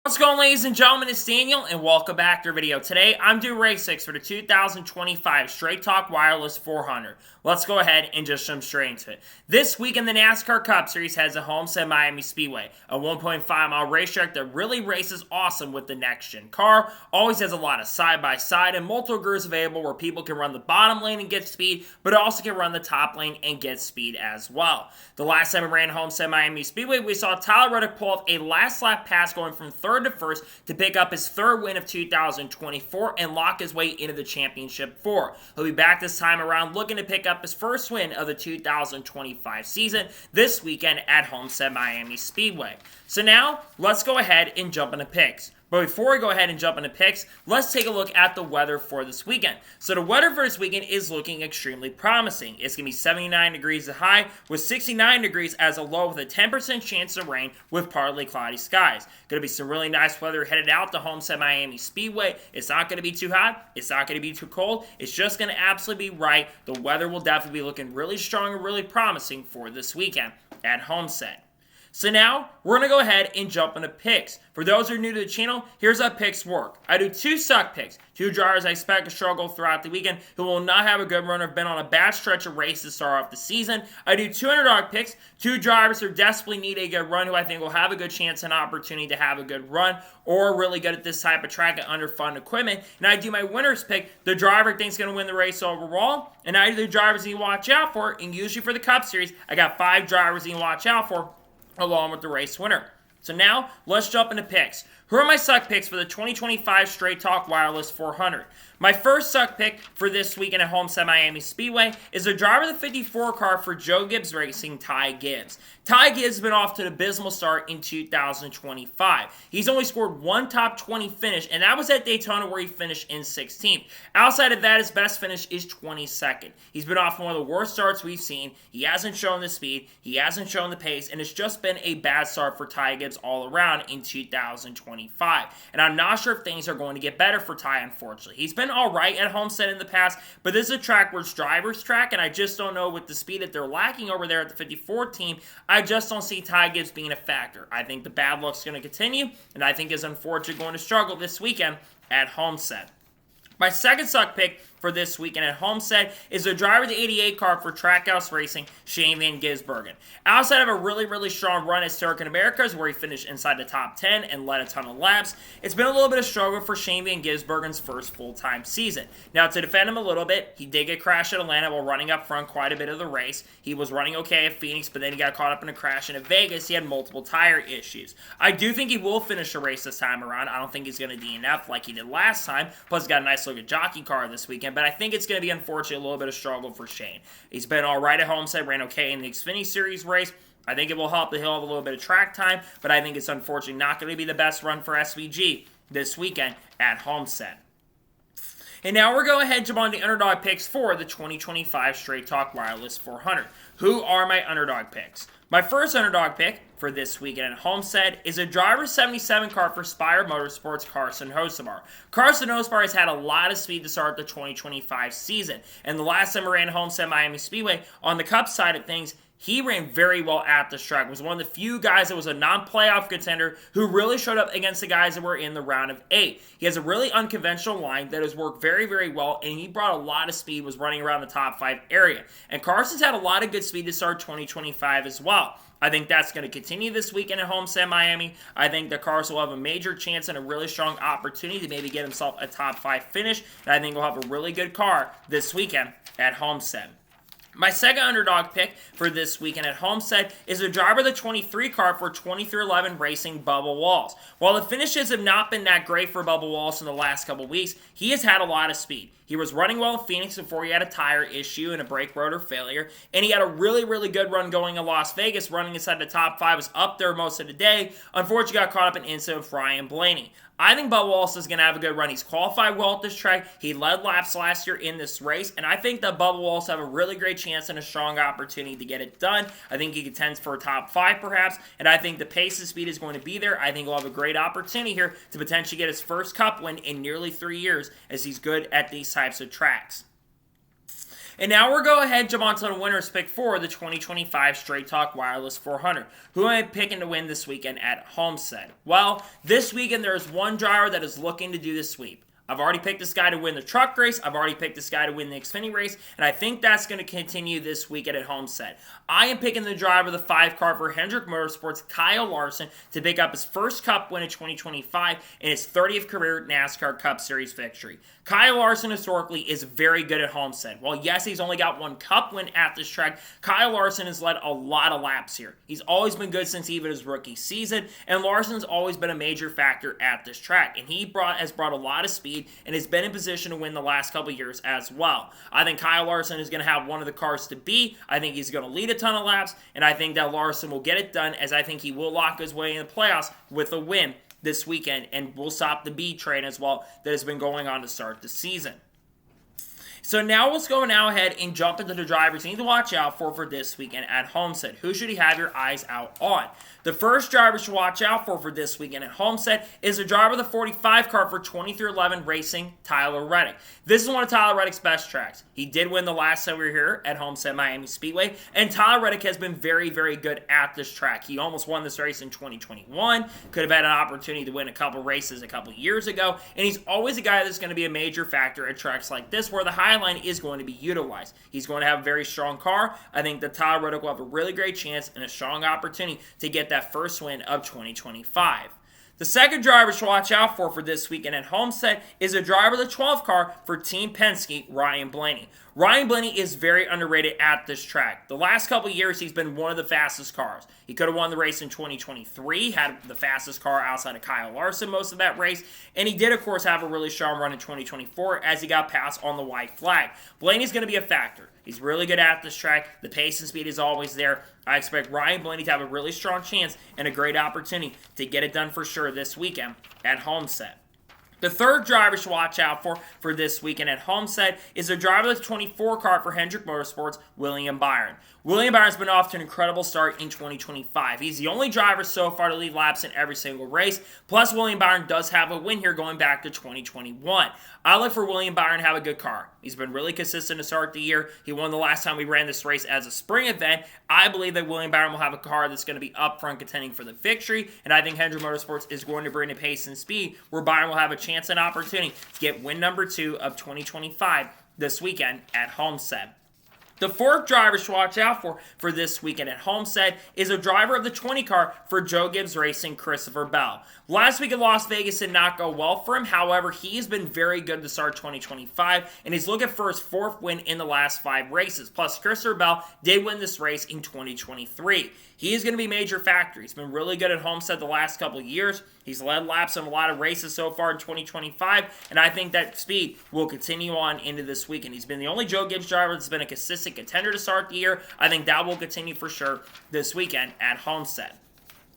What's going on, ladies and gentlemen? It's Daniel, and welcome back to our video. Today, I'm doing race 6 for the 2025 Straight Talk Wireless 400. Let's go ahead and just jump straight into it. This week in the NASCAR Cup Series has a Homestead Miami Speedway, a 1.5-mile racetrack that really races awesome with the next-gen car, always has a lot of side-by-side and multiple gears available where people can run the bottom lane and get speed, but also can run the top lane and get speed as well. The last time we ran Homestead Miami Speedway, we saw Tyler Reddick pull off a last-lap pass going from third to first to pick up his third win of 2024 and lock his way into the championship four. He'll be back this time around looking to pick up his first win of the 2025 season this weekend at Homestead Miami Speedway. So now, let's go ahead and jump into picks. But before we go ahead and jump into picks, let's take a look at the weather for this weekend. So the weather for this weekend is looking extremely promising. It's going to be 79 degrees at high with 69 degrees as a low with a 10% chance of rain with partly cloudy skies. Going to be some really nice weather headed out to Homestead Miami Speedway. It's not going to be too hot. It's not going to be too cold. It's just going to absolutely be right. The weather will definitely be looking really strong and really promising for this weekend at Homestead. So now, we're going to go ahead and jump into picks. For those who are new to the channel, here's how picks work. I do two suck picks. Two drivers I expect to struggle throughout the weekend who will not have a good run or have been on a bad stretch of races to start off the season. I do two underdog picks. Two drivers who desperately need a good run who I think will have a good chance and opportunity to have a good run or really good at this type of track and under fun equipment. And I do my winner's pick. The driver I think is going to win the race overall. And I do the drivers you watch out for. And usually for the Cup Series, I got 5 drivers you watch out for, along with the race winner. So now, let's jump into picks. Who are my suck picks for the 2025 Straight Talk Wireless 400? My first suck pick for this weekend at Homestead Miami Speedway is the driver of the 54 car for Joe Gibbs Racing, Ty Gibbs. Ty Gibbs has been off to an abysmal start in 2025. He's only scored one top 20 finish, and that was at Daytona where he finished in 16th. Outside of that, his best finish is 22nd. He's been off one of the worst starts we've seen. He hasn't shown the speed, he hasn't shown the pace, and it's just been a bad start for Ty Gibbs all around in 2025. And I'm not sure if things are going to get better for Ty, unfortunately. He's been all right at Homestead in the past, but this is a track where it's driver's track, and I just don't know with the speed that they're lacking over there at the 54 team, I just don't see Ty Gibbs being a factor. I think the bad luck's going to continue, and I think is unfortunately going to struggle this weekend at Homestead. My second suck pick for this weekend at Homestead is the driver of the 88 car for Trackhouse Racing, Shane Van Gisbergen. Outside of a really strong run at Circuit Americas where he finished inside the top 10 and led a ton of laps, it's been a little bit of struggle for Shane Van Gisbergen's first full-time season. Now, to defend him a little bit, he did get crashed at Atlanta while running up front quite a bit of the race. He was running okay at Phoenix, but then he got caught up in a crash, and at Vegas, he had multiple tire issues. I do think he will finish the race this time around. I don't think he's going to DNF like he did last time, plus he's got a nice looking jockey car this weekend, but I think it's going to be, unfortunately, a little bit of struggle for Shane. He's been all right at Homestead, ran okay in the Xfinity Series race. I think it will help that he'll have a little bit of track time, but I think it's unfortunately not going to be the best run for SVG this weekend at Homestead. And now we're going ahead and jump on the underdog picks for the 2025 Straight Talk Wireless 400. Who are my underdog picks? My first underdog pick for this weekend at Homestead is a driver 77 car for Spire Motorsports, Carson Hocevar. Carson Hocevar has had a lot of speed to start the 2025 season, and the last time we ran Homestead Miami Speedway, on the Cup side of things, he ran very well at this track. Was one of the few guys that was a non-playoff contender who really showed up against the guys that were in the round of 8. He has a really unconventional line that has worked very well, and he brought a lot of speed, was running around the top 5 area. And Carson's had a lot of good speed to start 2025 as well. I think that's going to continue this weekend at Homestead Miami. I think that Carson will have a major chance and a really strong opportunity to maybe get himself a top 5 finish. And I think he'll have a really good car this weekend at Homestead. My second underdog pick for this weekend at Homestead is the driver of the 23 car for 2311 Racing, Bubba Wallace. While the finishes have not been that great for Bubba Wallace in the last couple weeks, he has had a lot of speed. He was running well in Phoenix before he had a tire issue and a brake rotor failure, and he had a really good run going in Las Vegas, running inside the top 5, was up there most of the day. Unfortunately, got caught up in an incident with Ryan Blaney. I think Bubba Wallace is going to have a good run. He's qualified well at this track. He led laps last year in this race, and I think that Bubba Wallace have a really great chance and a strong opportunity to get it done. I think he contends for a top 5 perhaps, and I think the pace and speed is going to be there. I think he'll have a great opportunity here to potentially get his first Cup win in nearly 3 years, as he's good at these types of tracks. And now we're going ahead and jump on to the winner's pick for the 2025 Straight Talk Wireless 400. Who am I picking to win this weekend at Homestead? Well, this weekend there's one driver that is looking to do the sweep. I've already picked this guy to win the truck race. I've already picked this guy to win the Xfinity race. And I think that's going to continue this weekend at Homestead. I am picking the driver of the 5 car for Hendrick Motorsports, Kyle Larson, to pick up his first Cup win in 2025 and his 30th career NASCAR Cup Series victory. Kyle Larson historically is very good at Homestead. While yes, he's only got 1 Cup win at this track, Kyle Larson has led a lot of laps here. He's always been good since even his rookie season, and Larson's always been a major factor at this track. And he has brought a lot of speed and has been in position to win the last couple years as well. I think Kyle Larson is going to have one of the cars to beat. I think he's going to lead a ton of laps, and I think that Larson will get it done, as I think he will lock his way in the playoffs with a win this weekend, and will stop the B train as well that has been going on to start the season. So now let's go ahead and jump into the drivers you need to watch out for this weekend at Homestead. Who should you have your eyes out on? The first driver to watch out for this weekend at Homestead is the driver of the 45 car for 2311 Racing, Tyler Reddick. This is one of Tyler Reddick's best tracks. He did win the last time we were here at Homestead Miami Speedway, and Tyler Reddick has been very, very good at this track. He almost won this race in 2021, could have had an opportunity to win a couple races a couple years ago, and he's always a guy that's going to be a major factor at tracks like this where the high line is going to be utilized. He's going to have a very strong car. I think that Tyler Reddick will have a really great chance and a strong opportunity to get that first win of 2025. The second driver to watch out for this weekend at Homestead is a driver of the 12 car for Team Penske, Ryan Blaney. Ryan Blaney is very underrated at this track. The last couple years, he's been one of the fastest cars. He could have won the race in 2023, had the fastest car outside of Kyle Larson most of that race, and he did, of course, have a really strong run in 2024 as he got passed on the white flag. Blaney's going to be a factor. He's really good at this track. The pace and speed is always there. I expect Ryan Blaney to have a really strong chance and a great opportunity to get it done for sure this weekend at Homestead. The third driver to watch out for this weekend at Homestead is the driver of the 24 car for Hendrick Motorsports, William Byron. William Byron's been off to an incredible start in 2025. He's the only driver so far to lead laps in every single race. Plus, William Byron does have a win here going back to 2021. I look for William Byron to have a good car. He's been really consistent to start the year. He won the last time we ran this race as a spring event. I believe that William Byron will have a car that's going to be up front contending for the victory, and I think Hendrick Motorsports is going to bring the pace and speed where Byron will have a chance and opportunity to get win number 2 of 2025 this weekend at Homestead. The fourth driver to watch out for this weekend at Homestead is a driver of the 20 car for Joe Gibbs Racing, Christopher Bell. Last week in Las Vegas did not go well for him. However, he has been very good to start 2025, and he's looking for his 4th win in the last 5 races. Plus, Christopher Bell did win this race in 2023. He is going to be a major factor. He's been really good at Homestead the last couple of years. He's led laps in a lot of races so far in 2025, and I think that speed will continue on into this weekend. He's been the only Joe Gibbs driver that's been a consistent contender to start the year. I think that will continue for sure this weekend at Homestead.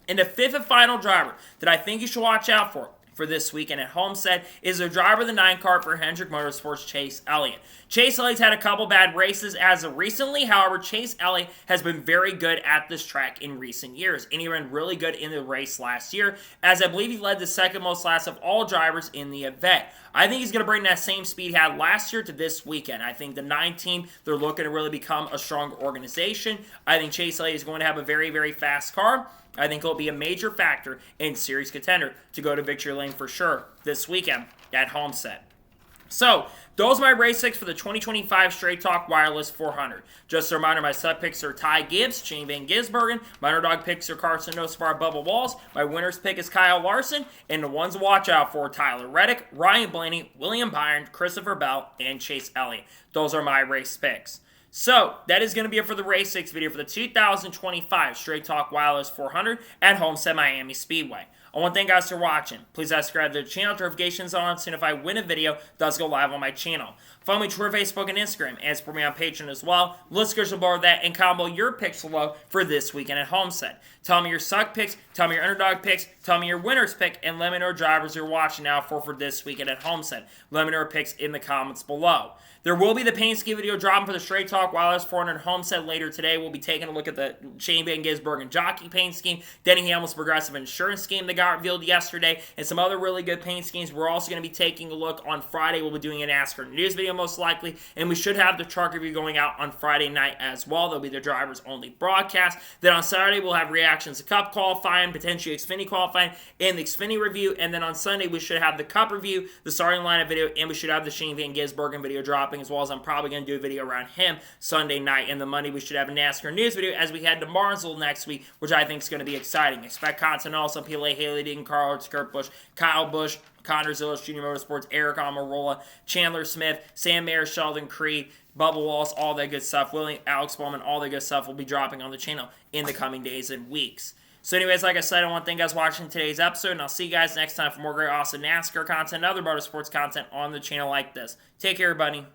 And the 5th and final driver that I think you should watch out for this weekend at Homestead is the driver of the 9 car for Hendrick Motorsports, Chase Elliott. Chase Elliott's had a couple bad races as of recently. However, Chase Elliott has been very good at this track in recent years, and he ran really good in the race last year, as I believe he led the 2nd most laps of all drivers in the event. I think he's going to bring that same speed he had last year to this weekend. I think the 9 team, they're looking to really become a stronger organization. I think Chase Elliott is going to have a very, very fast car. I think he'll be a major factor in series contender to go to victory lane for sure this weekend at Homestead. So, those are my race picks for the 2025 Straight Talk Wireless 400. Just a reminder, my sub picks are Ty Gibbs, Shane Van Gisbergen. My underdog picks are Carson Nospar, Bubba Walls. My winner's pick is Kyle Larson. And the ones to watch out for, Tyler Reddick, Ryan Blaney, William Byron, Christopher Bell, and Chase Elliott. Those are my race picks. So, that is going to be it for the Race 6 video for the 2025 Straight Talk Wireless 400 at Homestead Miami Speedway. I want to thank you guys for watching. Please subscribe to the channel, notifications on, so if I win a video, it does go live on my channel. Follow me on Twitter, Facebook, and Instagram, and support me on Patreon as well. Let's go below that and combo your picks below for this weekend at Homestead. Tell me your suck picks, tell me your underdog picks, Tell me your winner's pick and let me know drivers you're watching out for this weekend at Homestead. Let me know your picks in the comments below. There will be the paint scheme video dropping for the Straight Talk Wireless 400 Homestead later today. We'll be taking a look at the Shane Van Gisbergen jockey paint scheme, Denny Hamlin's progressive insurance scheme that got revealed yesterday, and some other really good paint schemes. We're also going to be taking a look on Friday. We'll be doing an NASCAR news video most likely, and we should have the truck review going out on Friday night as well. There'll be the drivers only broadcast. Then on Saturday, we'll have reactions to Cup qualifying, potentially Xfinity qualifying, and the Xfinity review. And then on Sunday, we should have the Cup review, the starting lineup video, and we should have the Shane Van Gisbergen video dropping, as well as I'm probably going to do a video around him Sunday night. And the Monday, we should have a NASCAR news video as we head to Martinsville next week, which I think is going to be exciting. Expect content also PLA, Haley Deegan, Carl Hurts, Kurt Busch, Kyle Busch, Connor Zillis, Junior Motorsports, Eric Almirola, Chandler Smith, Sam Mayer, Sheldon Creed, Bubba Wallace, all that good stuff. Alex Bowman, all that good stuff will be dropping on the channel in the coming days and weeks. So anyways, like I said, I want to thank you guys for watching today's episode, and I'll see you guys next time for more great, awesome NASCAR content and other motorsports content on the channel like this. Take care, everybody.